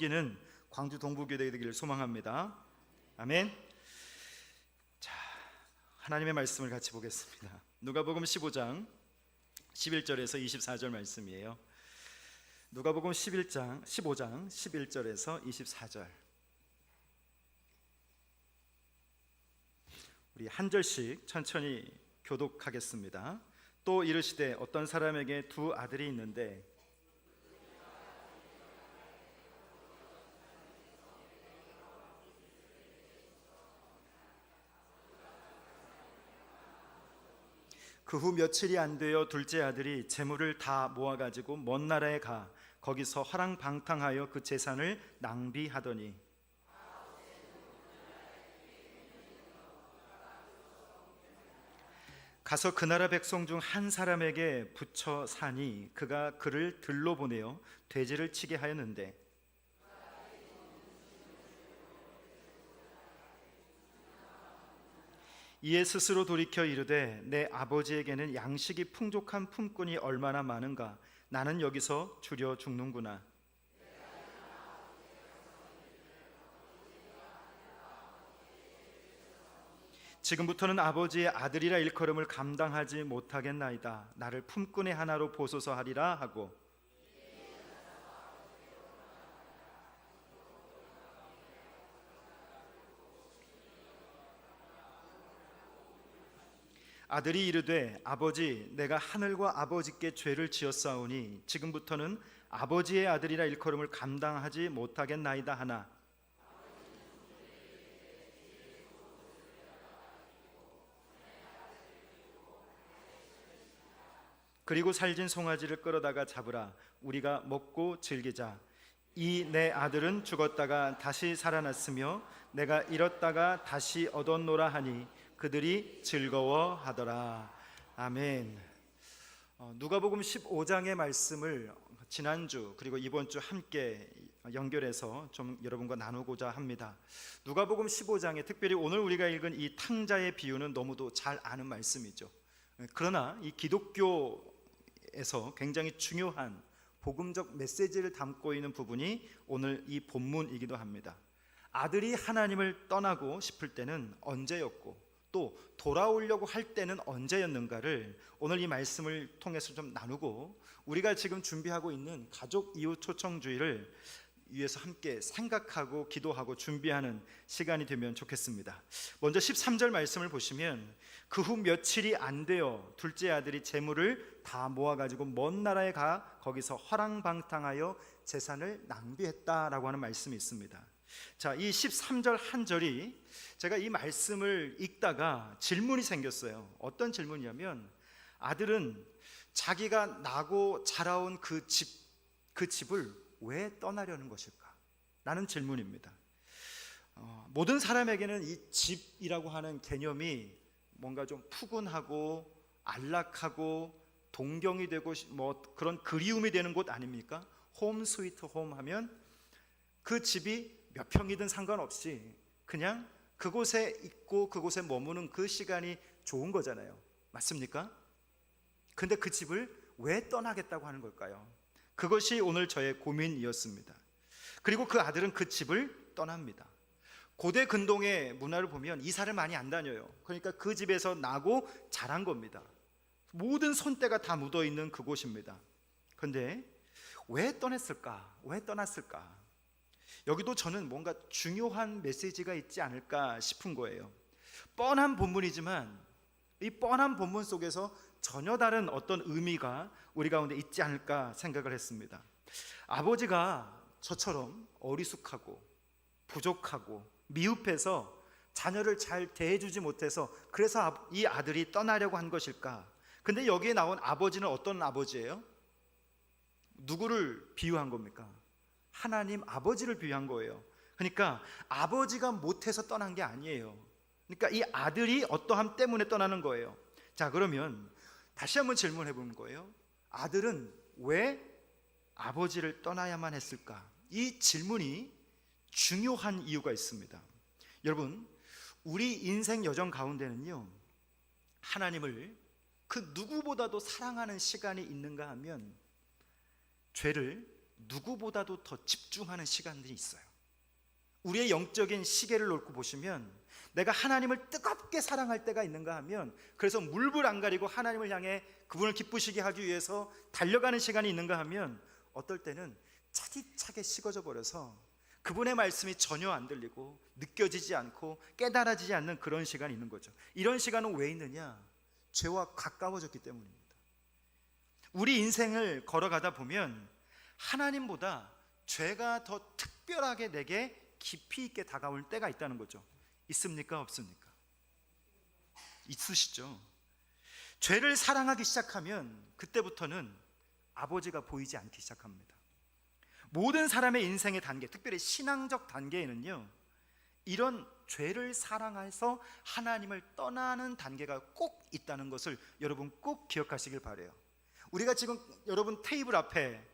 섬기는 광주 동부교대 되기를 소망합니다. 아멘. 자, 하나님의 말씀을 같이 보겠습니다. 누가복음 15장 11절에서 24절 말씀이에요. 누가복음 15장 11절에서 24절. 우리 한 절씩 천천히 교독하겠습니다. 또 이르시되 어떤 사람에게 두 아들이 있는데 그 후 며칠이 안 되어 둘째 아들이 재물을 다 모아가지고 먼 나라에 가 거기서 화랑방탕하여 그 재산을 낭비하더니 가서 그 나라 백성 중 한 사람에게 붙여 사니 그가 그를 들로 보내어 돼지를 치게 하였는데 이에 스스로 돌이켜 이르되 내 아버지에게는 양식이 풍족한 품꾼이 얼마나 많은가 나는 여기서 줄여 죽는구나. 지금부터는 아버지의 아들이라 일컬음을 감당하지 못하겠나이다. 나를 품꾼의 하나로 보소서 하리라 하고 아들이 이르되 아버지 내가 하늘과 아버지께 죄를 지었사오니 지금부터는 아버지의 아들이라 일컬음을 감당하지 못하겠나이다 하나 그리고 살진 송아지를 끌어다가 잡으라. 우리가 먹고 즐기자. 이 내 아들은 죽었다가 다시 살아났으며 내가 잃었다가 다시 얻었노라 하니 그들이 즐거워하더라. 아멘. 누가복음 15장의 말씀을 지난주 그리고 이번 주 함께 연결해서 좀 여러분과 나누고자 합니다. 누가복음 15장에 특별히 오늘 우리가 읽은 이 탕자의 비유는 너무도 잘 아는 말씀이죠. 그러나 이 기독교에서 굉장히 중요한 복음적 메시지를 담고 있는 부분이 오늘 이 본문이기도 합니다. 아들이 하나님을 떠나고 싶을 때는 언제였고 또 돌아오려고 할 때는 언제였는가를 오늘 이 말씀을 통해서 좀 나누고 우리가 지금 준비하고 있는 가족 이웃 초청주의를 위해서 함께 생각하고 기도하고 준비하는 시간이 되면 좋겠습니다. 먼저 13절 말씀을 보시면 그 후 며칠이 안 되어 둘째 아들이 재물을 다 모아가지고 먼 나라에 가 거기서 화랑방탕하여 재산을 낭비했다라고 하는 말씀이 있습니다. 자, 이 13절 한 절이 제가 이 말씀을 읽다가 질문이 생겼어요. 어떤 질문이냐면 아들은 자기가 나고 자라온 그 집을 왜 떠나려는 것일까? 라는 질문입니다. 모든 사람에게는 이 집이라고 하는 개념이 뭔가 좀 푸근하고 안락하고 동경이 되고 뭐 그런 그리움이 되는 곳 아닙니까? 홈 스위트 홈 하면 그 집이 몇 평이든 상관없이 그냥 그곳에 있고 그곳에 머무는 그 시간이 좋은 거잖아요. 맞습니까? 근데 그 집을 왜 떠나겠다고 하는 걸까요? 그것이 오늘 저의 고민이었습니다. 그리고 그 아들은 그 집을 떠납니다. 고대 근동의 문화를 보면 이사를 많이 안 다녀요. 그러니까 그 집에서 나고 자란 겁니다. 모든 손때가 다 묻어있는 그곳입니다. 그런데 왜 떠났을까? 왜 떠났을까? 여기도 저는 뭔가 중요한 메시지가 있지 않을까 싶은 거예요. 뻔한 본문이지만 이 뻔한 본문 속에서 전혀 다른 어떤 의미가 우리 가운데 있지 않을까 생각을 했습니다. 아버지가 저처럼 어리숙하고 부족하고 미흡해서 자녀를 잘 대해주지 못해서 그래서 이 아들이 떠나려고 한 것일까? 근데 여기에 나온 아버지는 어떤 아버지예요? 누구를 비유한 겁니까? 하나님 아버지를 비유한 거예요. 그러니까 아버지가 못해서 떠난 게 아니에요. 그러니까 이 아들이 어떠함 때문에 떠나는 거예요. 자, 그러면 다시 한번 질문해 보는 거예요. 아들은 왜 아버지를 떠나야만 했을까? 이 질문이 중요한 이유가 있습니다. 여러분, 우리 인생 여정 가운데는요, 하나님을 그 누구보다도 사랑하는 시간이 있는가 하면 죄를 누구보다도 더 집중하는 시간들이 있어요. 우리의 영적인 시계를 놓고 보시면 내가 하나님을 뜨겁게 사랑할 때가 있는가 하면, 그래서 물불 안 가리고 하나님을 향해 그분을 기쁘시게 하기 위해서 달려가는 시간이 있는가 하면, 어떨 때는 차디차게 식어져 버려서 그분의 말씀이 전혀 안 들리고 느껴지지 않고 깨달아지지 않는 그런 시간이 있는 거죠. 이런 시간은 왜 있느냐? 죄와 가까워졌기 때문입니다. 우리 인생을 걸어가다 보면 하나님보다 죄가 더 특별하게 내게 깊이 있게 다가올 때가 있다는 거죠. 있습니까? 없습니까? 있으시죠? 죄를 사랑하기 시작하면 그때부터는 아버지가 보이지 않기 시작합니다. 모든 사람의 인생의 단계, 특별히 신앙적 단계에는요, 이런 죄를 사랑해서 하나님을 떠나는 단계가 꼭 있다는 것을 여러분 꼭 기억하시길 바라요. 우리가 지금 여러분 테이블 앞에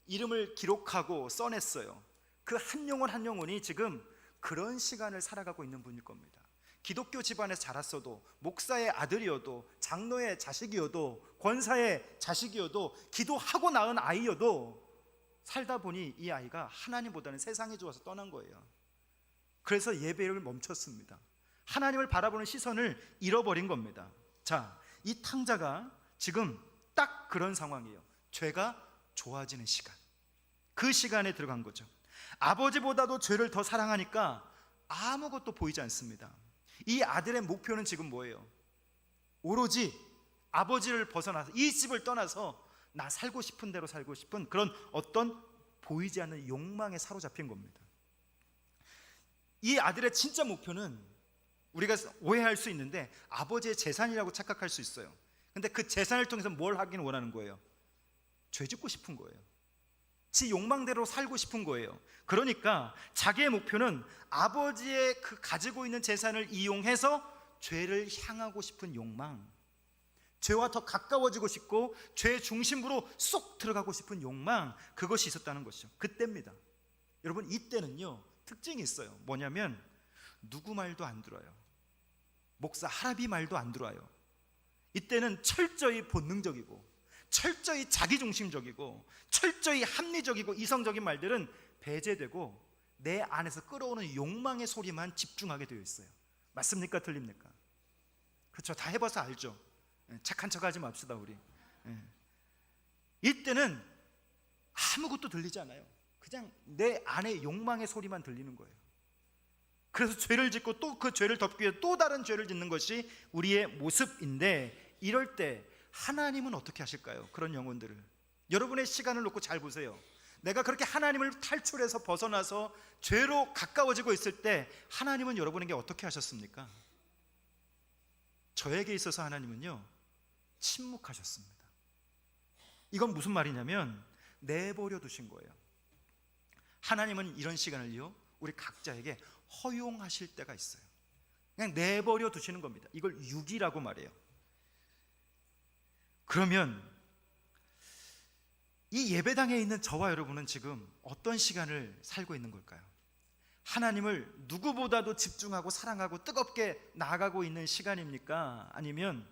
이름을 기록하고 써냈어요. 그 한 영혼 한 영혼이 지금 그런 시간을 살아가고 있는 분일 겁니다. 기독교 집안에서 자랐어도, 목사의 아들이어도, 장로의 자식이어도, 권사의 자식이어도, 기도하고 낳은 아이여도 살다 보니 이 아이가 하나님보다는 세상이 좋아서 떠난 거예요. 그래서 예배를 멈췄습니다. 하나님을 바라보는 시선을 잃어버린 겁니다. 자, 이 탕자가 지금 딱 그런 상황이에요. 죄가 좋아지는 시간, 그 시간에 들어간 거죠. 아버지보다도 죄를 더 사랑하니까 아무것도 보이지 않습니다. 이 아들의 목표는 지금 뭐예요? 오로지 아버지를 벗어나서, 이 집을 떠나서 나 살고 싶은 대로 살고 싶은 그런 어떤 보이지 않는 욕망에 사로잡힌 겁니다. 이 아들의 진짜 목표는 우리가 오해할 수 있는데 아버지의 재산이라고 착각할 수 있어요. 근데 그 재산을 통해서 뭘 하긴 원하는 거예요? 죄 짓고 싶은 거예요. 지 욕망대로 살고 싶은 거예요. 그러니까 자기의 목표는 아버지의 그 가지고 있는 재산을 이용해서 죄를 향하고 싶은 욕망, 죄와 더 가까워지고 싶고 죄의 중심부로 쏙 들어가고 싶은 욕망, 그것이 있었다는 것이죠. 그때입니다. 여러분, 이때는요 특징이 있어요. 뭐냐면 누구 말도 안 들어요. 목사 할아비 말도 안 들어요. 이때는 철저히 본능적이고 철저히 자기중심적이고 철저히 합리적이고 이성적인 말들은 배제되고 내 안에서 끌어오는 욕망의 소리만 집중하게 되어 있어요. 맞습니까? 틀립니까? 그렇죠. 다 해봐서 알죠. 착한 척하지 맙시다 우리. 이때는 아무것도 들리지 않아요. 그냥 내 안에 욕망의 소리만 들리는 거예요. 그래서 죄를 짓고 또 그 죄를 덮기 위해 또 다른 죄를 짓는 것이 우리의 모습인데, 이럴 때 하나님은 어떻게 하실까요? 그런 영혼들을 여러분의 시간을 놓고 잘 보세요. 내가 그렇게 하나님을 탈출해서 벗어나서 죄로 가까워지고 있을 때 하나님은 여러분에게 어떻게 하셨습니까? 저에게 있어서 하나님은요 침묵하셨습니다. 이건 무슨 말이냐면 내버려 두신 거예요. 하나님은 이런 시간을요 우리 각자에게 허용하실 때가 있어요. 그냥 내버려 두시는 겁니다. 이걸 유기라고 말해요. 그러면 이 예배당에 있는 저와 여러분은 지금 어떤 시간을 살고 있는 걸까요? 하나님을 누구보다도 집중하고 사랑하고 뜨겁게 나아가고 있는 시간입니까? 아니면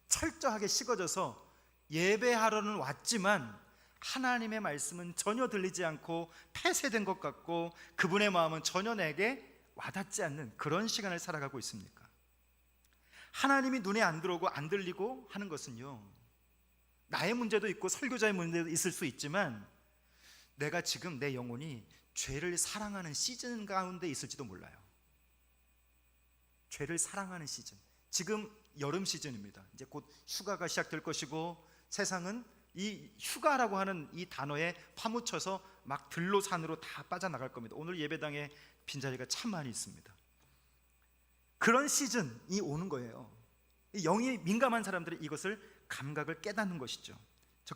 철저하게 식어져서 예배하러는 왔지만 하나님의 말씀은 전혀 들리지 않고 폐쇄된 것 같고 그분의 마음은 전혀 내게 와닿지 않는 그런 시간을 살아가고 있습니까? 하나님이 눈에 안 들어오고 안 들리고 하는 것은요 나의 문제도 있고 설교자의 문제도 있을 수 있지만 내가 지금 내 영혼이 죄를 사랑하는 시즌 가운데 있을지도 몰라요. 죄를 사랑하는 시즌, 지금 여름 시즌입니다. 이제 곧 휴가가 시작될 것이고 세상은 이 휴가라고 하는 이 단어에 파묻혀서 막 들로 산으로 다 빠져나갈 겁니다. 오늘 예배당에 빈자리가 참 많이 있습니다. 그런 시즌이 오는 거예요. 영이 민감한 사람들이 이것을 감각을 깨닫는 것이죠.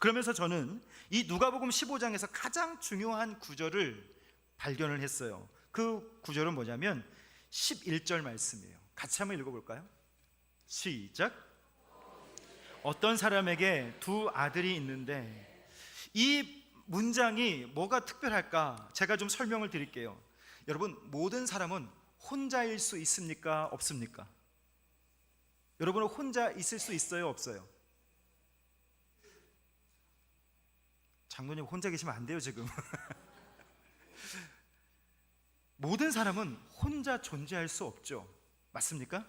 그러면서 저는 이 누가복음 15장에서 가장 중요한 구절을 발견을 했어요. 그 구절은 뭐냐면 11절 말씀이에요. 같이 한번 읽어볼까요? 시작. 어떤 사람에게 두 아들이 있는데, 이 문장이 뭐가 특별할까? 제가 좀 설명을 드릴게요. 여러분, 모든 사람은 혼자일 수 있습니까? 없습니까? 여러분은 혼자 있을 수 있어요? 없어요? 장로님 혼자 계시면 안 돼요 지금. 모든 사람은 혼자 존재할 수 없죠. 맞습니까?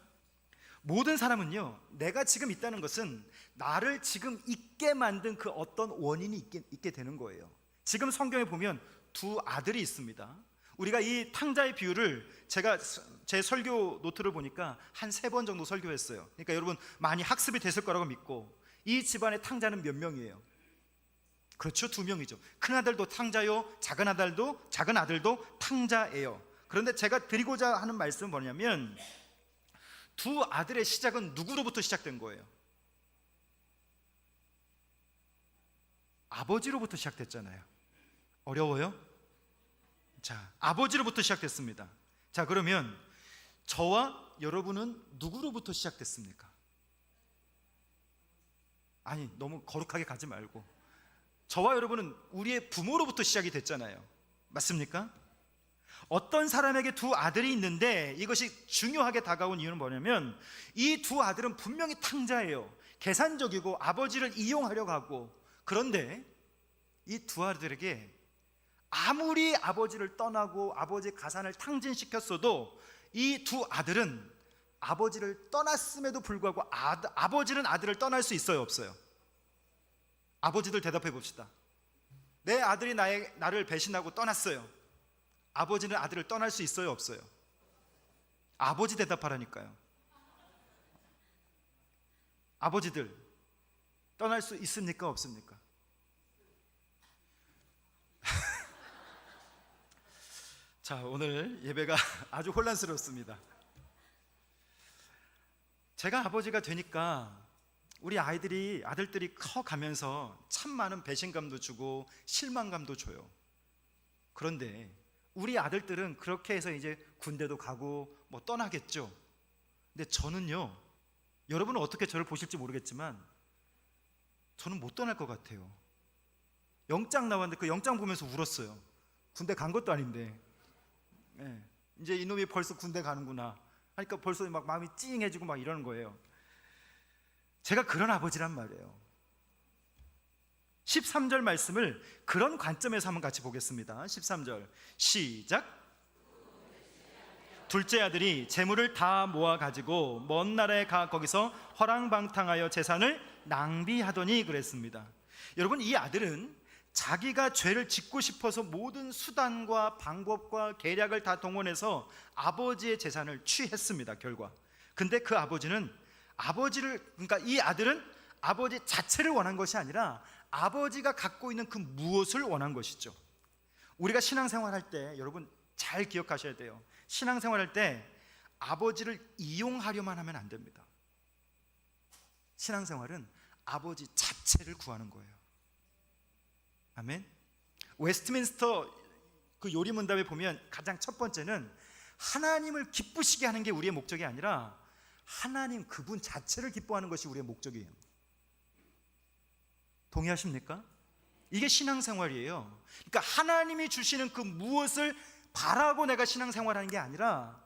모든 사람은요, 내가 지금 있다는 것은 나를 지금 있게 만든 그 어떤 원인이 있게 되는 거예요. 지금 성경에 보면 두 아들이 있습니다. 우리가 이 탕자의 비유를 제가 제 설교 노트를 보니까 한 3번 정도 설교했어요. 그러니까 여러분 많이 학습이 됐을 거라고 믿고, 이 집안의 탕자는 몇 명이에요? 그렇죠, 2명이죠. 큰 아들도 탕자요, 작은 아들도 탕자예요. 그런데 제가 드리고자 하는 말씀은 뭐냐면, 두 아들의 시작은 누구로부터 시작된 거예요? 아버지로부터 시작됐잖아요. 어려워요? 자, 아버지로부터 시작됐습니다. 자, 그러면 저와 여러분은 누구로부터 시작됐습니까? 아니, 너무 거룩하게 가지 말고, 저와 여러분은 우리의 부모로부터 시작이 됐잖아요. 맞습니까? 어떤 사람에게 두 아들이 있는데 이것이 중요하게 다가온 이유는 뭐냐면, 이 두 아들은 분명히 탕자예요. 계산적이고 아버지를 이용하려고 하고, 그런데 이 두 아들에게 아무리 아버지를 떠나고 아버지의 가산을 탕진시켰어도 이 두 아들은 아버지를 떠났음에도 불구하고 아버지는 아들을 떠날 수 있어요, 없어요? 아버지들 대답해 봅시다. 내 아들이 나를 배신하고 떠났어요. 아버지는 아들을 떠날 수 있어요, 없어요? 아버지 대답하라니까요. 아버지들 떠날 수 있습니까, 없습니까? 자, 오늘 예배가 아주 혼란스럽습니다. 제가 아버지가 되니까 우리 아들들이 커가면서 참 많은 배신감도 주고 실망감도 줘요. 그런데 우리 아들들은 그렇게 해서 이제 군대도 가고 뭐 떠나겠죠. 근데 저는요, 여러분은 어떻게 저를 보실지 모르겠지만 저는 못 떠날 것 같아요. 영장 나왔는데 그 영장 보면서 울었어요. 군대 간 것도 아닌데, 이제 이놈이 벌써 군대 가는구나 하니까 벌써 막 마음이 찡해지고 막 이러는 거예요. 제가 그런 아버지란 말이에요. 13절 말씀을 그런 관점에서 한번 같이 보겠습니다. 13절 시작. 둘째 아들이 재물을 다 모아 가지고 먼 나라에 가 거기서 허랑방탕하여 재산을 낭비하더니 그랬습니다. 여러분, 이 아들은 자기가 죄를 짓고 싶어서 모든 수단과 방법과 계략을 다 동원해서 아버지의 재산을 취했습니다, 결과. 근데 그 아버지는 그러니까 이 아들은 아버지 자체를 원한 것이 아니라 아버지가 갖고 있는 그 무엇을 원한 것이죠. 우리가 신앙생활할 때 여러분 잘 기억하셔야 돼요. 신앙생활할 때 아버지를 이용하려만 하면 안 됩니다. 신앙생활은 아버지 자체를 구하는 거예요. 아멘. 웨스트민스터 그 요리문답에 보면 가장 첫 번째는 하나님을 기쁘시게 하는 게 우리의 목적이 아니라 하나님 그분 자체를 기뻐하는 것이 우리의 목적이에요. 동의하십니까? 이게 신앙생활이에요. 그러니까 하나님이 주시는 그 무엇을 바라고 내가 신앙생활하는 게 아니라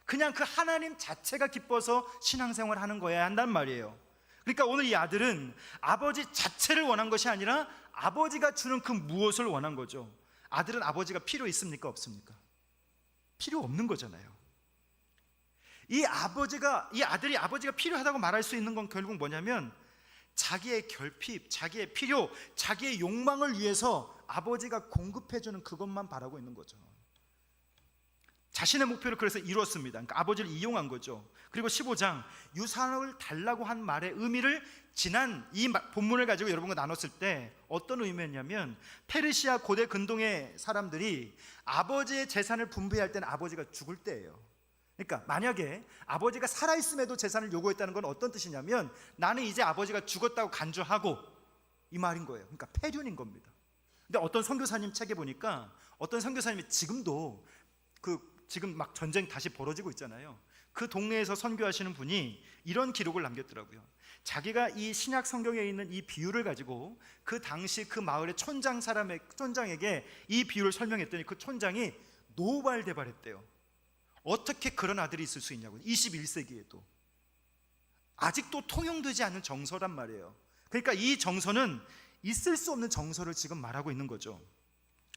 그냥 그 하나님 자체가 기뻐서 신앙생활하는 거야 한단 말이에요. 그러니까 오늘 이 아들은 아버지 자체를 원한 것이 아니라 아버지가 주는 그 무엇을 원한 거죠. 아들은 아버지가 필요 있습니까, 없습니까? 필요 없는 거잖아요. 이 아들이 아버지가 필요하다고 말할 수 있는 건 결국 뭐냐면 자기의 결핍, 자기의 필요, 자기의 욕망을 위해서 아버지가 공급해주는 그것만 바라고 있는 거죠. 자신의 목표를 그래서 이뤘습니다. 그러니까 아버지를 이용한 거죠. 그리고 15장 유산을 달라고 한 말의 의미를 지난 이 본문을 가지고 여러분과 나눴을 때 어떤 의미였냐면, 페르시아 고대 근동의 사람들이 아버지의 재산을 분배할 때는 아버지가 죽을 때예요. 그러니까 만약에 아버지가 살아있음에도 재산을 요구했다는 건 어떤 뜻이냐면 나는 이제 아버지가 죽었다고 간주하고, 이 말인 거예요. 그러니까 폐륜인 겁니다. 근데 어떤 선교사님 책에 보니까 어떤 선교사님이 지금도 지금 막 전쟁 다시 벌어지고 있잖아요. 그 동네에서 선교하시는 분이 이런 기록을 남겼더라고요. 자기가 이 신약 성경에 있는 이 비유를 가지고 그 당시 그 마을의 촌장에게 이 비유를 설명했더니 그 촌장이 노발대발했대요. 어떻게 그런 아들이 있을 수 있냐고. 21세기에도 아직도 통용되지 않는 정서란 말이에요. 그러니까 이 정서는 있을 수 없는 정서를 지금 말하고 있는 거죠.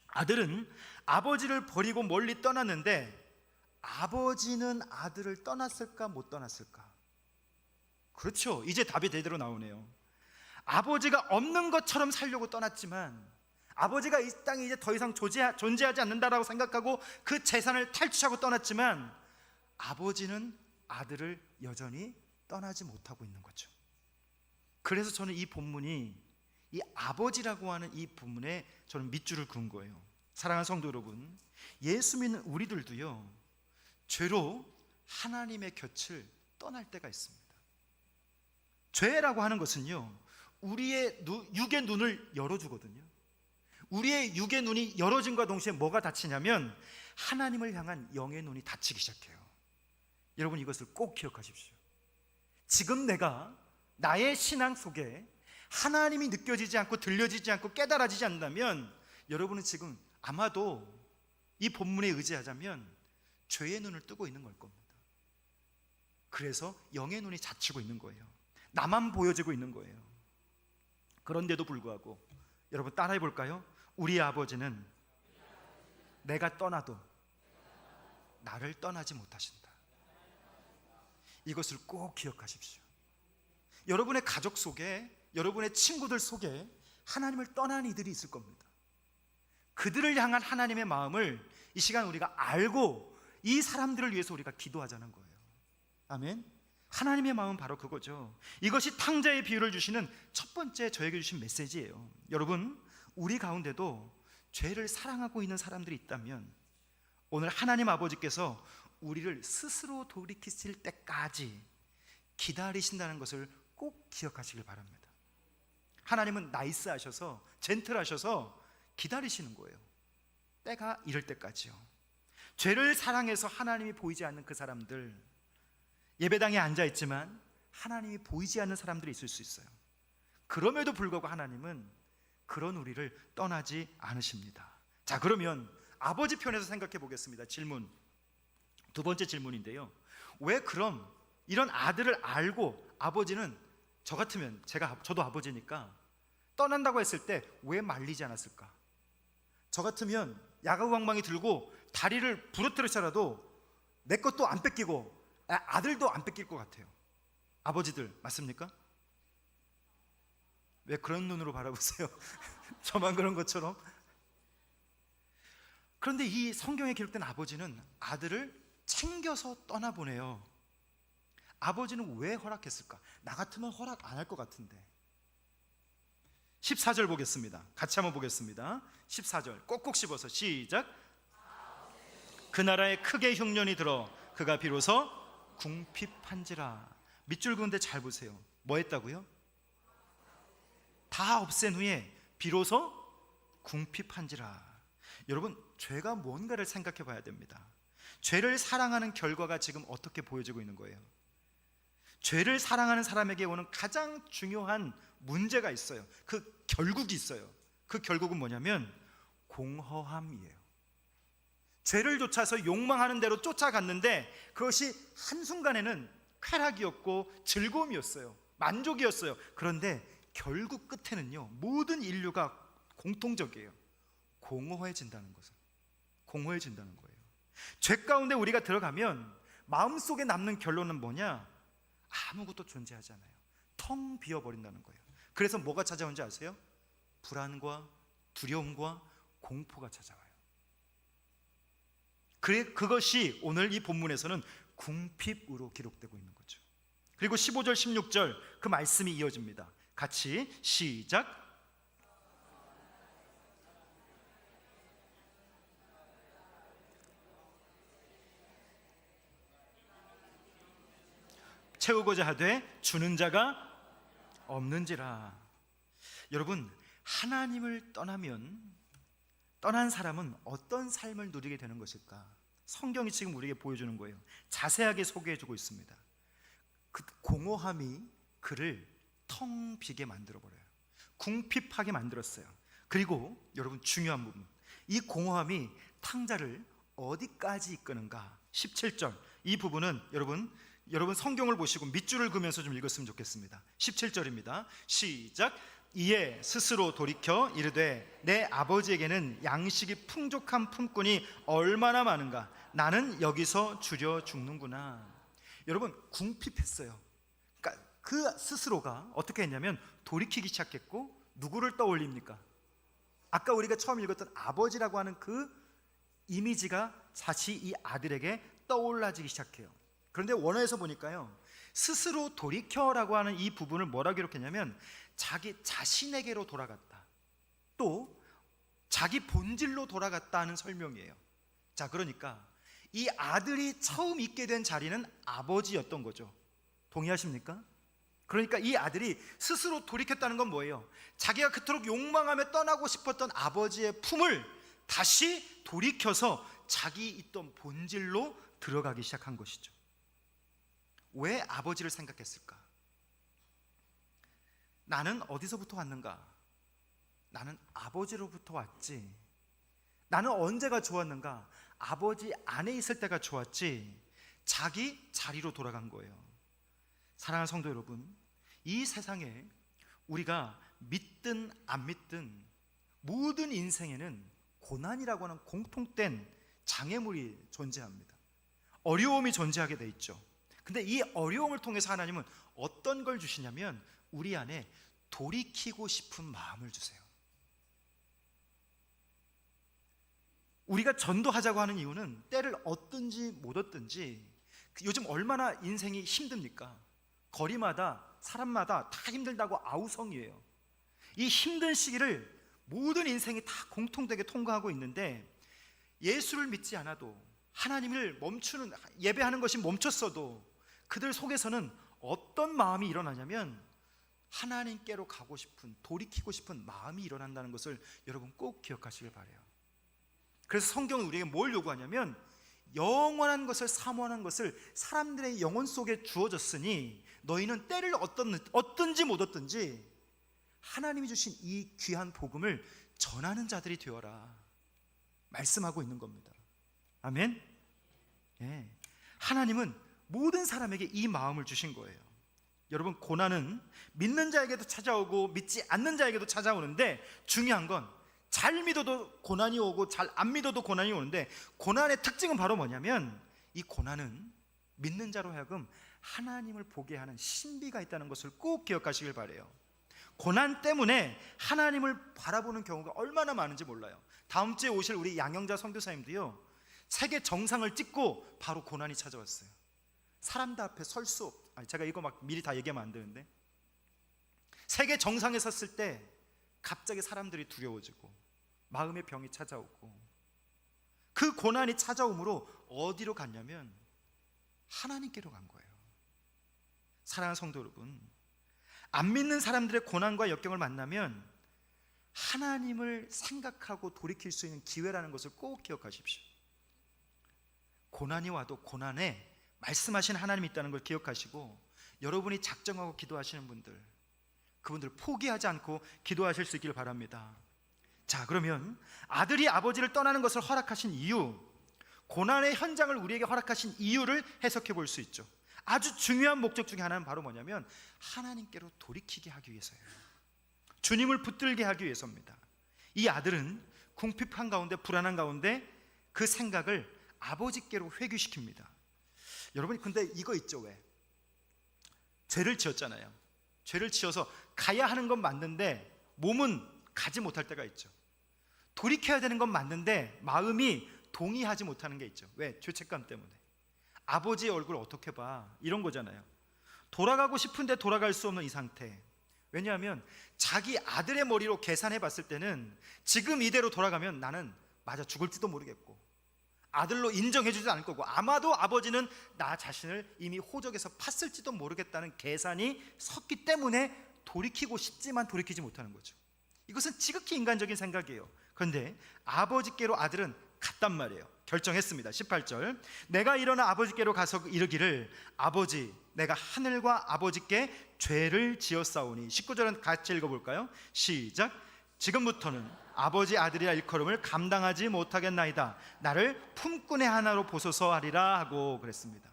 아들은 아버지를 버리고 멀리 떠났는데 아버지는 아들을 떠났을까 못 떠났을까? 그렇죠. 이제 답이 제대로 나오네요. 아버지가 없는 것처럼 살려고 떠났지만, 아버지가 이 땅에 이제 더 이상 존재하지 않는다라고 생각하고 그 재산을 탈취하고 떠났지만, 아버지는 아들을 여전히 떠나지 못하고 있는 거죠. 그래서 저는 이 본문이, 이 아버지라고 하는 이 본문에 저는 밑줄을 그은 거예요. 사랑하는 성도 여러분, 예수 믿는 우리들도요, 죄로 하나님의 곁을 떠날 때가 있습니다. 죄라고 하는 것은요, 우리의 육의 눈을 열어주거든요. 우리의 육의 눈이 열어짐과 동시에 뭐가 닫히냐면 하나님을 향한 영의 눈이 닫히기 시작해요. 여러분, 이것을 꼭 기억하십시오. 지금 내가 나의 신앙 속에 하나님이 느껴지지 않고 들려지지 않고 깨달아지지 않는다면, 여러분은 지금 아마도 이 본문에 의지하자면 죄의 눈을 뜨고 있는 걸 겁니다. 그래서 영의 눈이 닫히고 있는 거예요. 나만 보여지고 있는 거예요. 그런데도 불구하고 여러분, 따라해 볼까요? 우리 아버지는 내가 떠나도 나를 떠나지 못하신다. 이것을 꼭 기억하십시오. 여러분의 가족 속에, 여러분의 친구들 속에 하나님을 떠난 이들이 있을 겁니다. 그들을 향한 하나님의 마음을 이 시간 우리가 알고 이 사람들을 위해서 우리가 기도하자는 거예요. 아멘. 하나님의 마음은 바로 그거죠. 이것이 탕자의 비유를 주시는 첫 번째 저에게 주신 메시지예요. 여러분, 우리 가운데도 죄를 사랑하고 있는 사람들이 있다면 오늘 하나님 아버지께서 우리를 스스로 돌이키실 때까지 기다리신다는 것을 꼭 기억하시길 바랍니다. 하나님은 나이스하셔서, 젠틀하셔서 기다리시는 거예요. 때가 이럴 때까지요. 죄를 사랑해서 하나님이 보이지 않는 그 사람들, 예배당에 앉아있지만 하나님이 보이지 않는 사람들이 있을 수 있어요. 그럼에도 불구하고 하나님은 그런 우리를 떠나지 않으십니다. 자, 그러면 아버지 편에서 생각해 보겠습니다. 질문, 두 번째 질문인데요, 왜 그럼 이런 아들을 알고 아버지는, 저 같으면, 저도 아버지니까 떠난다고 했을 때 왜 말리지 않았을까? 저 같으면 야구방망이 들고 다리를 부러뜨리더라도 내 것도 안 뺏기고 아들도 안 뺏길 것 같아요. 아버지들 맞습니까? 왜 그런 눈으로 바라보세요? 저만 그런 것처럼? 그런데 이 성경에 기록된 아버지는 아들을 챙겨서 떠나보내요. 아버지는 왜 허락했을까? 나 같으면 허락 안 할 것 같은데. 14절 보겠습니다. 같이 한번 보겠습니다. 14절 꼭꼭 씹어서 시작. 그 나라에 크게 흉년이 들어 그가 비로소 궁핍한지라. 밑줄 그은데 잘 보세요. 뭐 했다고요? 다 없앤 후에 비로소 궁핍한지라. 여러분, 죄가 뭔가를 생각해 봐야 됩니다. 죄를 사랑하는 결과가 지금 어떻게 보여지고 있는 거예요? 죄를 사랑하는 사람에게 오는 가장 중요한 문제가 있어요. 그 결국이 있어요. 그 결국은 뭐냐면 공허함이에요. 죄를 쫓아서 욕망하는 대로 쫓아갔는데 그것이 한순간에는 쾌락이었고 즐거움이었어요. 만족이었어요. 그런데 결국 끝에는요, 모든 인류가 공통적이에요. 공허해진다는 것을. 공허해진다는 거예요. 죄 가운데 우리가 들어가면 마음속에 남는 결론은 뭐냐? 아무것도 존재하지 않아요. 텅 비어버린다는 거예요. 그래서 뭐가 찾아온지 아세요? 불안과 두려움과 공포가 찾아와요. 그것이 오늘 이 본문에서는 궁핍으로 기록되고 있는 거죠. 그리고 15절 16절 그 말씀이 이어집니다. 같이 시작. 채우고자 하되 주는 자가 없는지라. 여러분, 하나님을 떠난 사람은 어떤 삶을 누리게 되는 것일까? 성경이 지금 우리에게 보여주는 거예요. 자세하게 소개해주고 있습니다. 그 공허함이 그를 텅 비게 만들어버려요. 궁핍하게 만들었어요. 그리고 여러분, 중요한 부분, 이 공허함이 탕자를 어디까지 이끄는가? 17절 이 부분은 여러분 성경을 보시고 밑줄을 그으면서 좀 읽었으면 좋겠습니다. 17절입니다. 시작. 이에 스스로 돌이켜 이르되 내 아버지에게는 양식이 풍족한 품꾼이 얼마나 많은가, 나는 여기서 주려 죽는구나. 여러분, 궁핍했어요. 그러니까 그 스스로가 어떻게 했냐면 돌이키기 시작했고, 누구를 떠올립니까? 아까 우리가 처음 읽었던 아버지라고 하는 그 이미지가 다시 이 아들에게 떠올라지기 시작해요. 그런데 원어에서 보니까요, 스스로 돌이켜라고 하는 이 부분을 뭐라고 기록했냐면 자기 자신에게로 돌아갔다, 또 자기 본질로 돌아갔다 하는 설명이에요. 자, 그러니까 이 아들이 처음 있게 된 자리는 아버지였던 거죠. 동의하십니까? 그러니까 이 아들이 스스로 돌이켰다는 건 뭐예요? 자기가 그토록 욕망하며 떠나고 싶었던 아버지의 품을 다시 돌이켜서 자기 있던 본질로 들어가기 시작한 것이죠. 왜 아버지를 생각했을까? 나는 어디서부터 왔는가? 나는 아버지로부터 왔지. 나는 언제가 좋았는가? 아버지 안에 있을 때가 좋았지. 자기 자리로 돌아간 거예요. 사랑하는 성도 여러분, 이 세상에 우리가 믿든 안 믿든 모든 인생에는 고난이라고 하는 공통된 장애물이 존재합니다. 어려움이 존재하게 돼 있죠. 근데 이 어려움을 통해서 하나님은 어떤 걸 주시냐면 우리 안에 돌이키고 싶은 마음을 주세요. 우리가 전도하자고 하는 이유는 때를 얻든지 못 얻든지, 요즘 얼마나 인생이 힘듭니까? 거리마다 사람마다 다 힘들다고 아우성이에요. 이 힘든 시기를 모든 인생이 다 공통되게 통과하고 있는데, 예수를 믿지 않아도 하나님을 멈추는, 예배하는 것이 멈췄어도 그들 속에서는 어떤 마음이 일어나냐면 하나님께로 가고 싶은, 돌이키고 싶은 마음이 일어난다는 것을 여러분 꼭 기억하시길 바라요. 그래서 성경은 우리에게 뭘 요구하냐면 영원한 것을 사모하는 것을 사람들의 영혼 속에 주어졌으니 너희는 때를 얻든지 못 얻든지 하나님이 주신 이 귀한 복음을 전하는 자들이 되어라 말씀하고 있는 겁니다. 아멘. 예. 하나님은 모든 사람에게 이 마음을 주신 거예요. 여러분, 고난은 믿는 자에게도 찾아오고 믿지 않는 자에게도 찾아오는데, 중요한 건 잘 믿어도 고난이 오고 잘 안 믿어도 고난이 오는데, 고난의 특징은 바로 뭐냐면 이 고난은 믿는 자로 하여금 하나님을 보게 하는 신비가 있다는 것을 꼭 기억하시길 바라요. 고난 때문에 하나님을 바라보는 경우가 얼마나 많은지 몰라요. 다음 주에 오실 우리 양영자 선교사님도요, 세계 정상을 찍고 바로 고난이 찾아왔어요. 사람들 앞에 설 수 제가 이거 막 미리 다 얘기하면 안 되는데, 세계 정상에 섰을 때 갑자기 사람들이 두려워지고 마음의 병이 찾아오고, 그 고난이 찾아오므로 어디로 갔냐면 하나님께로 간 거예요. 사랑하는 성도 여러분, 안 믿는 사람들의 고난과 역경을 만나면 하나님을 생각하고 돌이킬 수 있는 기회라는 것을 꼭 기억하십시오. 고난이 와도 고난에 말씀하신 하나님이 있다는 걸 기억하시고, 여러분이 작정하고 기도하시는 분들, 그분들 포기하지 않고 기도하실 수 있기를 바랍니다. 자, 그러면 아들이 아버지를 떠나는 것을 허락하신 이유, 고난의 현장을 우리에게 허락하신 이유를 해석해 볼 수 있죠. 아주 중요한 목적 중에 하나는 바로 뭐냐면 하나님께로 돌이키게 하기 위해서예요. 주님을 붙들게 하기 위해서입니다. 이 아들은 궁핍한 가운데, 불안한 가운데 그 생각을 아버지께로 회귀시킵니다. 여러분, 근데 이거 있죠. 왜? 죄를 지었잖아요. 죄를 지어서 가야 하는 건 맞는데 몸은 가지 못할 때가 있죠. 돌이켜야 되는 건 맞는데 마음이 동의하지 못하는 게 있죠. 왜? 죄책감 때문에. 아버지의 얼굴 어떻게 봐? 이런 거잖아요. 돌아가고 싶은데 돌아갈 수 없는 이 상태. 왜냐하면 자기 아들의 머리로 계산해 봤을 때는 지금 이대로 돌아가면 나는 맞아 죽을지도 모르겠고 아들로 인정해주지도 않을 거고, 아마도 아버지는 나 자신을 이미 호적에서 팠을지도 모르겠다는 계산이 섰기 때문에 돌이키고 싶지만 돌이키지 못하는 거죠. 이것은 지극히 인간적인 생각이에요. 그런데 아버지께로 아들은 갔단 말이에요. 결정했습니다. 18절, 내가 일어나 아버지께로 가서 이르기를 아버지, 내가 하늘과 아버지께 죄를 지었사오니. 19절은 같이 읽어볼까요? 시작. 지금부터는 아버지 아들이라 일컬음을 감당하지 못하겠나이다. 나를 품꾼의 하나로 보소서 하리라 하고 그랬습니다.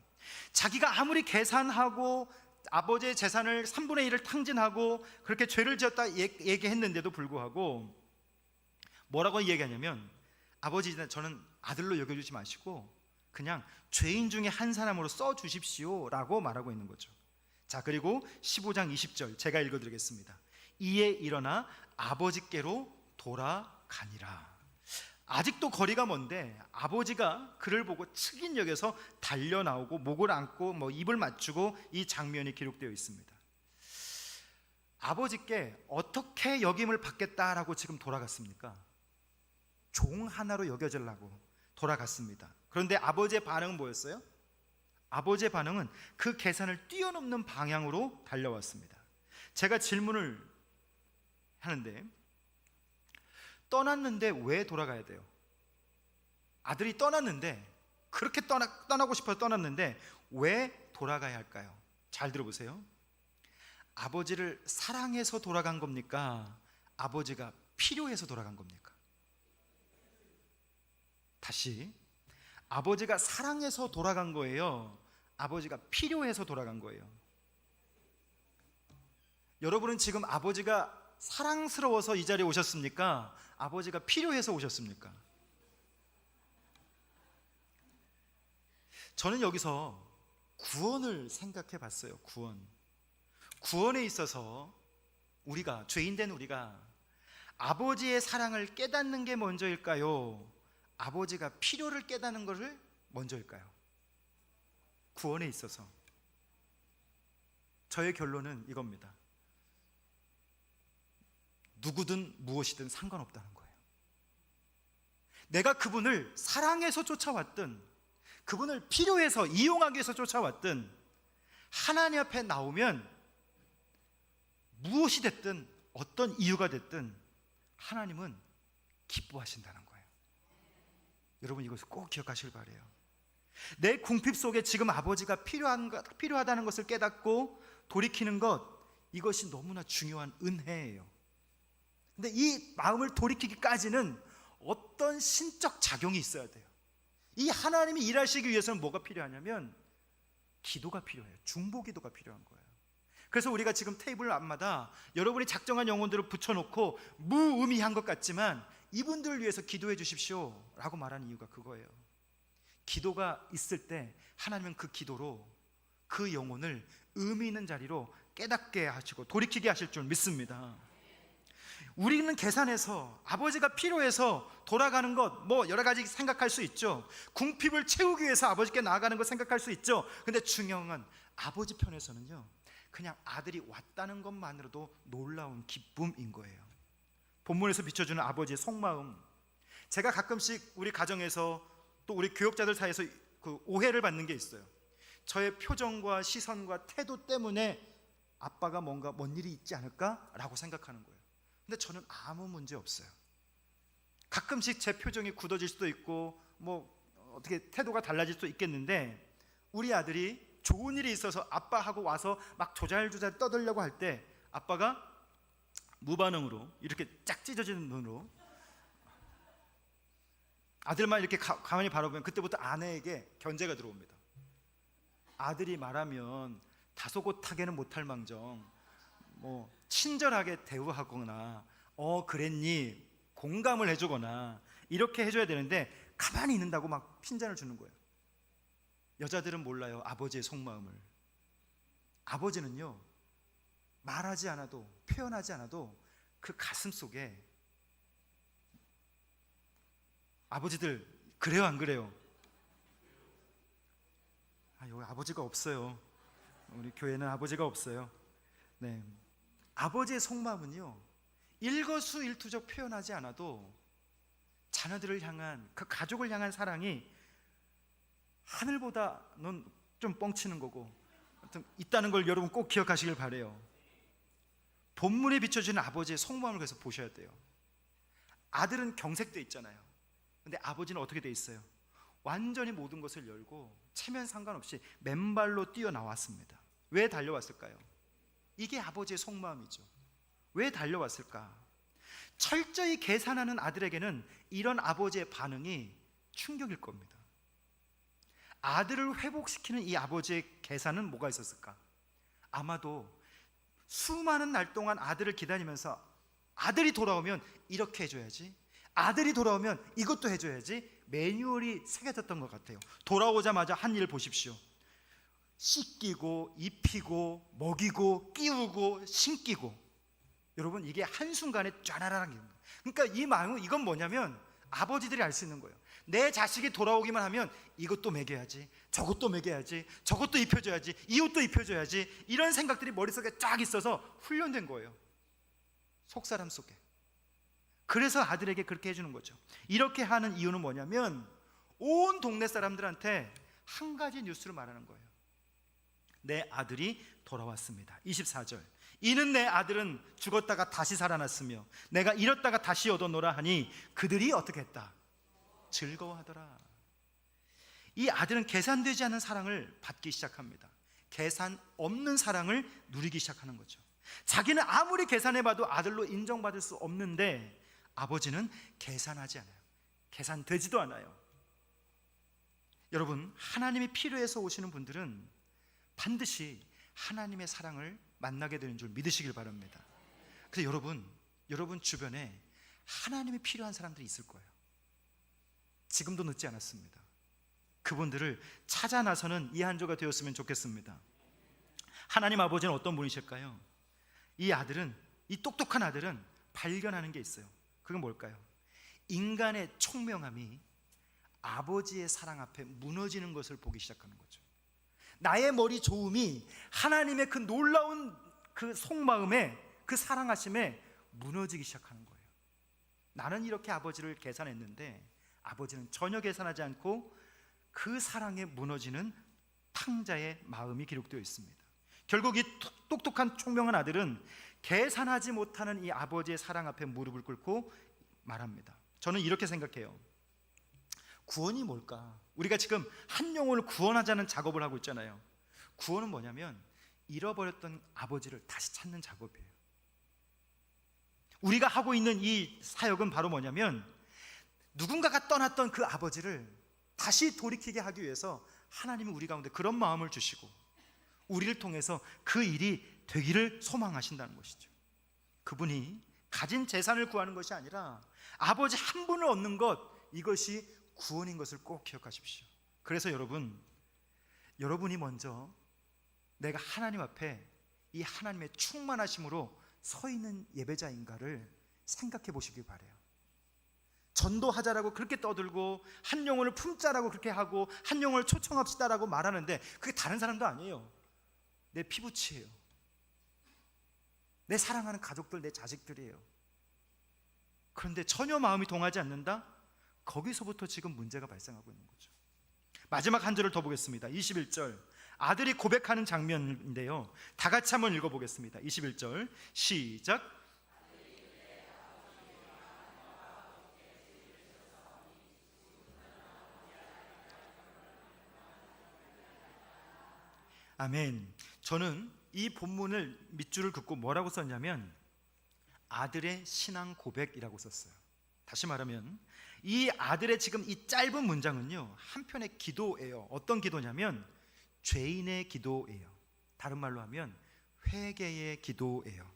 자기가 아무리 계산하고 아버지의 재산을 3분의 1을 탕진하고 그렇게 죄를 지었다 얘기했는데도 불구하고 뭐라고 얘기하냐면, 아버지, 저는 아들로 여겨주지 마시고 그냥 죄인 중에 한 사람으로 써주십시오 라고 말하고 있는 거죠. 자, 그리고 15장 20절 제가 읽어드리겠습니다. 이에 일어나 아버지께로 돌아가니라. 아직도 거리가 먼데 아버지가 그를 보고 측인 여겨서 달려나오고 목을 안고 입을 맞추고 이 장면이 기록되어 있습니다. 아버지께 어떻게 여김을 받겠다라고 지금 돌아갔습니까? 종 하나로 여겨지려고 돌아갔습니다. 그런데 아버지의 반응은 뭐였어요? 아버지의 반응은 그 계산을 뛰어넘는 방향으로 달려왔습니다. 제가 질문을 하는데, 떠났는데 왜 돌아가야 돼요? 아들이 떠났는데, 그렇게 떠나고 싶어서 떠났는데 왜 돌아가야 할까요? 잘 들어보세요. 아버지를 사랑해서 돌아간 겁니까? 아버지가 필요해서 돌아간 겁니까? 다시, 아버지가 사랑해서 돌아간 거예요? 아버지가 필요해서 돌아간 거예요? 여러분은 지금 아버지가 사랑스러워서 이 자리에 오셨습니까? 아버지가 필요해서 오셨습니까? 저는 여기서 구원을 생각해 봤어요. 구원에 있어서 우리가, 죄인된 우리가 아버지의 사랑을 깨닫는 게 먼저일까요? 아버지가 필요를 깨닫는 것을 먼저일까요? 구원에 있어서 저의 결론은 이겁니다. 누구든 무엇이든 상관없다는 거예요. 내가 그분을 사랑해서 쫓아왔든, 그분을 필요해서 이용하기 위해서 쫓아왔든, 하나님 앞에 나오면 무엇이 됐든 어떤 이유가 됐든 하나님은 기뻐하신다는 거예요. 여러분, 이것을 꼭 기억하시길 바라요. 내 궁핍 속에 지금 아버지가 필요하다는 것을 깨닫고 돌이키는 것, 이것이 너무나 중요한 은혜예요. 근데 이 마음을 돌이키기까지는 어떤 신적 작용이 있어야 돼요. 이 하나님이 일하시기 위해서는 뭐가 필요하냐면 기도가 필요해요. 중보기도가 필요한 거예요. 그래서 우리가 지금 테이블 앞마다 여러분이 작정한 영혼들을 붙여놓고 무의미한 것 같지만 이분들을 위해서 기도해 주십시오 라고 말하는 이유가 그거예요. 기도가 있을 때 하나님은 그 기도로 그 영혼을 의미 있는 자리로 깨닫게 하시고 돌이키게 하실 줄 믿습니다. 우리는 계산해서 아버지가 필요해서 돌아가는 것, 여러 가지 생각할 수 있죠. 궁핍을 채우기 위해서 아버지께 나아가는 것 생각할 수 있죠. 근데 중요한 건 아버지 편에서는요, 그냥 아들이 왔다는 것만으로도 놀라운 기쁨인 거예요. 본문에서 비춰주는 아버지의 속마음, 제가 가끔씩 우리 가정에서 또 우리 교역자들 사이에서 그 오해를 받는 게 있어요. 저의 표정과 시선과 태도 때문에 아빠가 뭔 일이 있지 않을까라고 생각하는 거예요. 근데 저는 아무 문제 없어요. 가끔씩 제 표정이 굳어질 수도 있고 어떻게 태도가 달라질 수도 있겠는데, 우리 아들이 좋은 일이 있어서 아빠하고 와서 막 조잘조잘 떠들려고 할 때 아빠가 무반응으로 이렇게 짝 찢어지는 눈으로 아들만 이렇게 가만히 바라보면 그때부터 아내에게 견제가 들어옵니다. 아들이 말하면 다소곳하게는 못할 망정 친절하게 대우하거나 그랬니 공감을 해주거나 이렇게 해줘야 되는데 가만히 있는다고 막 핀잔을 주는 거예요. 여자들은 몰라요, 아버지의 속마음을. 아버지는요, 말하지 않아도, 표현하지 않아도 그 가슴 속에, 아버지들 그래요 안 그래요? 여기 아버지가 없어요. 우리 교회는 아버지가 없어요. 네, 아버지의 속마음은요, 일거수일투족 표현하지 않아도 자녀들을 향한, 그 가족을 향한 사랑이 하늘보다는 좀 뻥치는 거고 하여튼 있다는 걸 여러분 꼭 기억하시길 바래요. 본문에 비춰지는 아버지의 속마음을 그래서 보셔야 돼요. 아들은 경색돼 있잖아요. 근데 아버지는 어떻게 돼 있어요? 완전히 모든 것을 열고 체면 상관없이 맨발로 뛰어나왔습니다. 왜 달려왔을까요? 이게 아버지의 속마음이죠. 왜 달려왔을까? 철저히 계산하는 아들에게는 이런 아버지의 반응이 충격일 겁니다. 아들을 회복시키는 이 아버지의 계산은 뭐가 있었을까? 아마도 수많은 날 동안 아들을 기다리면서 아들이 돌아오면 이렇게 해줘야지, 아들이 돌아오면 이것도 해줘야지 매뉴얼이 새겨졌던 것 같아요. 돌아오자마자 한 일 보십시오. 씻기고 입히고 먹이고 끼우고 신기고. 여러분, 이게 한순간에 쫘라라랑. 그러니까 이 마음은, 이건 뭐냐면 아버지들이 알 수 있는 거예요. 내 자식이 돌아오기만 하면 이것도 먹여야지, 저것도 먹여야지, 저것도 입혀줘야지, 이 옷도 입혀줘야지, 이런 생각들이 머릿속에 쫙 있어서 훈련된 거예요, 속사람 속에. 그래서 아들에게 그렇게 해주는 거죠. 이렇게 하는 이유는 뭐냐면 온 동네 사람들한테 한 가지 뉴스를 말하는 거예요. 내 아들이 돌아왔습니다. 24절, 이는 내 아들은 죽었다가 다시 살아났으며 내가 잃었다가 다시 얻어노라 하니 그들이 어떻게 했다? 즐거워하더라. 이 아들은 계산되지 않는 사랑을 받기 시작합니다. 계산 없는 사랑을 누리기 시작하는 거죠. 자기는 아무리 계산해봐도 아들로 인정받을 수 없는데 아버지는 계산하지 않아요. 계산되지도 않아요. 여러분, 하나님이 필요해서 오시는 분들은 반드시 하나님의 사랑을 만나게 되는 줄 믿으시길 바랍니다. 그래서 여러분 주변에 하나님이 필요한 사람들이 있을 거예요. 지금도 늦지 않았습니다. 그분들을 찾아 나서는 이 한 주가 되었으면 좋겠습니다. 하나님 아버지는 어떤 분이실까요? 이 아들은, 이 똑똑한 아들은 발견하는 게 있어요. 그건 뭘까요? 인간의 총명함이 아버지의 사랑 앞에 무너지는 것을 보기 시작하는 거죠. 나의 머리 좋음이 하나님의 그 놀라운 그 속마음에, 그 사랑하심에 무너지기 시작하는 거예요. 나는 이렇게 아버지를 계산했는데 아버지는 전혀 계산하지 않고 그 사랑에 무너지는 탕자의 마음이 기록되어 있습니다. 결국 이 똑똑한 총명한 아들은 계산하지 못하는 이 아버지의 사랑 앞에 무릎을 꿇고 말합니다. 저는 이렇게 생각해요. 구원이 뭘까? 우리가 지금 한 영혼을 구원하자는 작업을 하고 있잖아요. 구원은 뭐냐면 잃어버렸던 아버지를 다시 찾는 작업이에요. 우리가 하고 있는 이 사역은 바로 뭐냐면 누군가가 떠났던 그 아버지를 다시 돌이키게 하기 위해서 하나님이 우리 가운데 그런 마음을 주시고 우리를 통해서 그 일이 되기를 소망하신다는 것이죠. 그분이 가진 재산을 구하는 것이 아니라 아버지 한 분을 얻는 것, 이것이 구원인 것을 꼭 기억하십시오. 그래서 여러분이 먼저 내가 하나님 앞에 이 하나님의 충만하심으로 서 있는 예배자인가를 생각해 보시길 바라요. 전도하자라고 그렇게 떠들고 한 영혼을 품자라고 그렇게 하고 한 영혼을 초청합시다라고 말하는데 그게 다른 사람도 아니에요. 내 피부치예요. 내 사랑하는 가족들, 내 자식들이에요. 그런데 전혀 마음이 동하지 않는다? 거기서부터 지금 문제가 발생하고 있는 거죠. 마지막 한 절을 더 보겠습니다. 21절, 아들이 고백하는 장면인데요, 다 같이 한번 읽어보겠습니다. 21절 시작. 아멘. 저는 이 본문을 밑줄을 긋고 뭐라고 썼냐면 아들의 신앙 고백이라고 썼어요. 다시 말하면 이 아들의 지금 이 짧은 문장은요, 한편의 기도예요. 어떤 기도냐면 죄인의 기도예요. 다른 말로 하면 회개의 기도예요.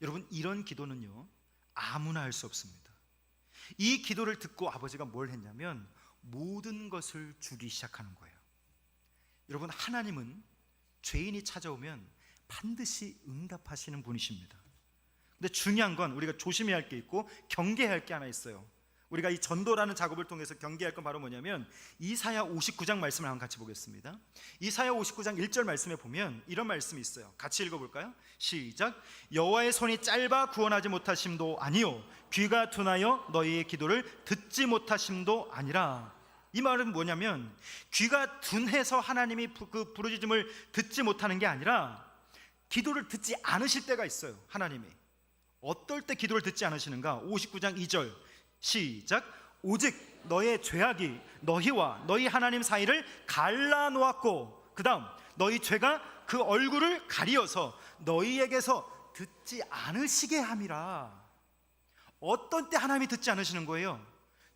여러분, 이런 기도는요 아무나 할 수 없습니다. 이 기도를 듣고 아버지가 뭘 했냐면 모든 것을 주기 시작하는 거예요. 여러분, 하나님은 죄인이 찾아오면 반드시 응답하시는 분이십니다. 근데 중요한 건 우리가 조심해야 할 게 있고 경계해야 할 게 하나 있어요. 우리가 이 전도라는 작업을 통해서 경계할 건 바로 뭐냐면 이사야 59장 말씀을 한번 같이 보겠습니다. 이사야 59장 1절 말씀에 보면 이런 말씀이 있어요. 같이 읽어볼까요? 시작. 여호와의 손이 짧아 구원하지 못하심도 아니요 귀가 둔하여 너희의 기도를 듣지 못하심도 아니라. 이 말은 뭐냐면 귀가 둔해서 하나님이 그 부르짖음을 듣지 못하는 게 아니라 기도를 듣지 않으실 때가 있어요. 하나님이 어떨 때 기도를 듣지 않으시는가? 59장 2절 시작. 오직 너의 죄악이 너희와 너희 하나님 사이를 갈라놓았고 그 다음 너희 죄가 그 얼굴을 가리어서 너희에게서 듣지 않으시게 함이라. 어떤 때 하나님이 듣지 않으시는 거예요?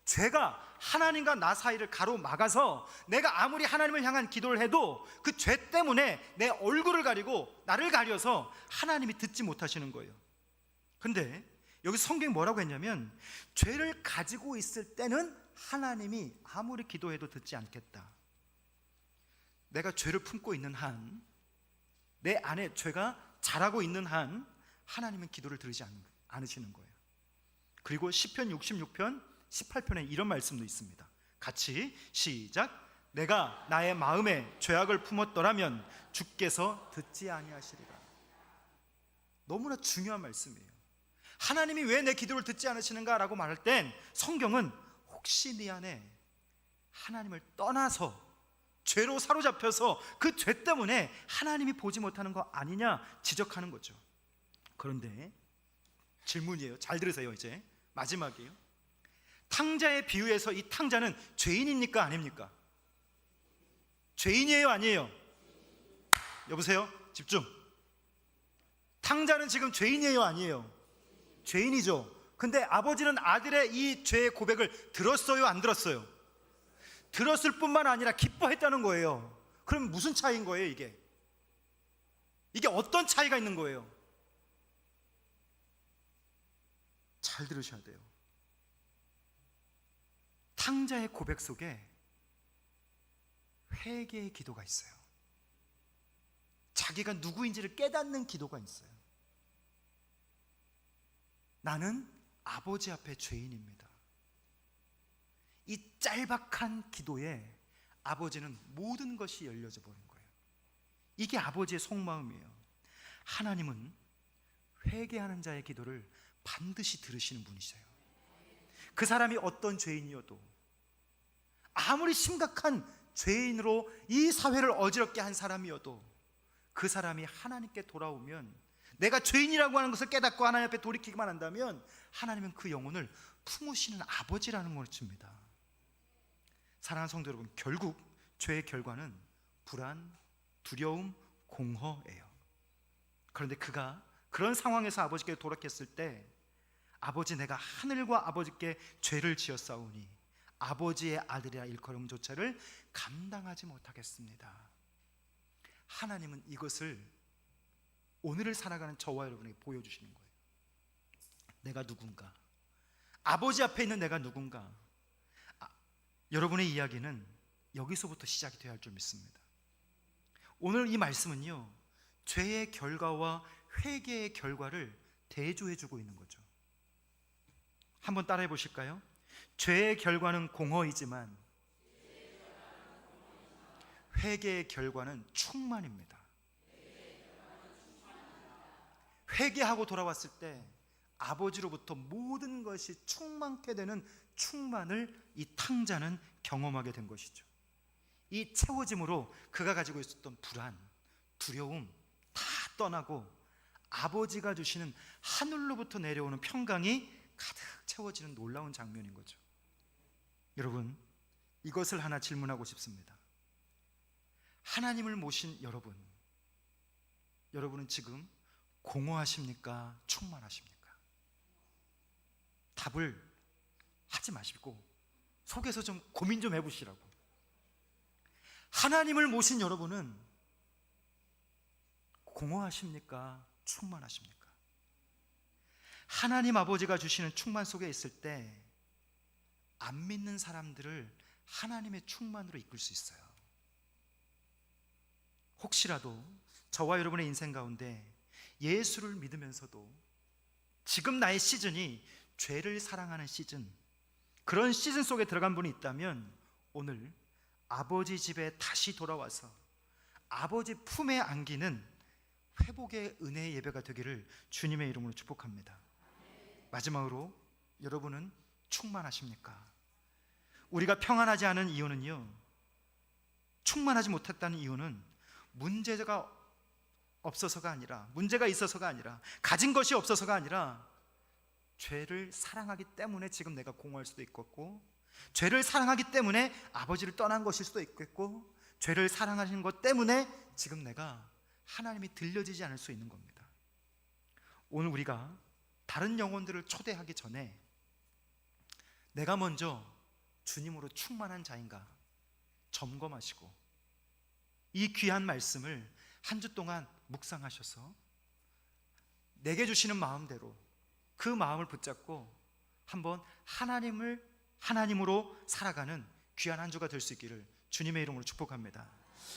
죄가 하나님과 나 사이를 가로막아서 내가 아무리 하나님을 향한 기도를 해도 그 죄 때문에 내 얼굴을 가리고 나를 가려서 하나님이 듣지 못하시는 거예요. 근데 여기 성경이 뭐라고 했냐면, 죄를 가지고 있을 때는 하나님이 아무리 기도해도 듣지 않겠다. 내가 죄를 품고 있는 한, 내 안에 죄가 자라고 있는 한 하나님은 기도를 들으지 않으시는 거예요. 그리고 시편 66편 18편에 이런 말씀도 있습니다. 같이 시작. 내가 나의 마음에 죄악을 품었더라면 주께서 듣지 아니하시리라. 너무나 중요한 말씀이에요. 하나님이 왜 내 기도를 듣지 않으시는가 라고 말할 땐 성경은 혹시 네 안에 하나님을 떠나서 죄로 사로잡혀서 그 죄 때문에 하나님이 보지 못하는 거 아니냐 지적하는 거죠. 그런데 질문이에요. 잘 들으세요. 이제 마지막이에요. 탕자의 비유에서 이 탕자는 죄인입니까 아닙니까? 죄인이에요 아니에요? 여보세요? 집중. 탕자는 지금 죄인이에요 아니에요? 죄인이죠. 근데 아버지는 아들의 이 죄의 고백을 들었어요 안 들었어요? 들었을 뿐만 아니라 기뻐했다는 거예요. 그럼 무슨 차이인 거예요 이게? 이게 어떤 차이가 있는 거예요? 잘 들으셔야 돼요. 탕자의 고백 속에 회개의 기도가 있어요. 자기가 누구인지를 깨닫는 기도가 있어요. 나는 아버지 앞에 죄인입니다. 이 짤박한 기도에 아버지는 모든 것이 열려져 버린 거예요. 이게 아버지의 속마음이에요. 하나님은 회개하는 자의 기도를 반드시 들으시는 분이세요. 그 사람이 어떤 죄인이어도, 아무리 심각한 죄인으로 이 사회를 어지럽게 한 사람이어도, 그 사람이 하나님께 돌아오면, 내가 죄인이라고 하는 것을 깨닫고 하나님 앞에 돌이키기만 한다면 하나님은 그 영혼을 품으시는 아버지라는 걸 줍니다. 사랑하는 성도 여러분, 결국 죄의 결과는 불안, 두려움, 공허예요. 그런데 그가 그런 상황에서 아버지께 돌아켰을 때, 아버지 내가 하늘과 아버지께 죄를 지었사오니 아버지의 아들이라 일컬음조차를 감당하지 못하겠습니다. 하나님은 이것을 오늘을 살아가는 저와 여러분에게 보여주시는 거예요. 내가 누군가, 아버지 앞에 있는 내가 누군가. 여러분의 이야기는 여기서부터 시작이 되어야 할 줄 믿습니다. 오늘 이 말씀은요, 죄의 결과와 회개의 결과를 대조해주고 있는 거죠. 한번 따라해 보실까요? 죄의 결과는 공허이지만 회개의 결과는 충만입니다. 회개하고 돌아왔을 때 아버지로부터 모든 것이 충만케 되는 충만을 이 탕자는 경험하게 된 것이죠. 이 채워짐으로 그가 가지고 있었던 불안, 두려움 다 떠나고 아버지가 주시는 하늘로부터 내려오는 평강이 가득 채워지는 놀라운 장면인 거죠. 여러분, 이것을 하나 질문하고 싶습니다. 하나님을 모신 여러분은 지금 공허하십니까? 충만하십니까? 답을 하지 마시고 속에서 좀 고민 좀 해보시라고. 하나님을 모신 여러분은 공허하십니까? 충만하십니까? 하나님 아버지가 주시는 충만 속에 있을 때 안 믿는 사람들을 하나님의 충만으로 이끌 수 있어요. 혹시라도 저와 여러분의 인생 가운데 예수를 믿으면서도 지금 나의 시즌이 죄를 사랑하는 시즌, 그런 시즌 속에 들어간 분이 있다면 오늘 아버지 집에 다시 돌아와서 아버지 품에 안기는 회복의 은혜의 예배가 되기를 주님의 이름으로 축복합니다. 마지막으로, 여러분은 충만하십니까? 우리가 평안하지 않은 이유는요, 충만하지 못했다는 이유는 문제가 없어서가 아니라, 문제가 있어서가 아니라, 가진 것이 없어서가 아니라 죄를 사랑하기 때문에 지금 내가 공허할 수도 있겠고, 죄를 사랑하기 때문에 아버지를 떠난 것일 수도 있겠고, 죄를 사랑하시는 것 때문에 지금 내가 하나님이 들려지지 않을 수 있는 겁니다. 오늘 우리가 다른 영혼들을 초대하기 전에 내가 먼저 주님으로 충만한 자인가 점검하시고 이 귀한 말씀을 한 주 동안 묵상하셔서 내게 주시는 마음대로 그 마음을 붙잡고 한번 하나님으로 살아가는 귀한 한 주가 될 수 있기를 주님의 이름으로 축복합니다.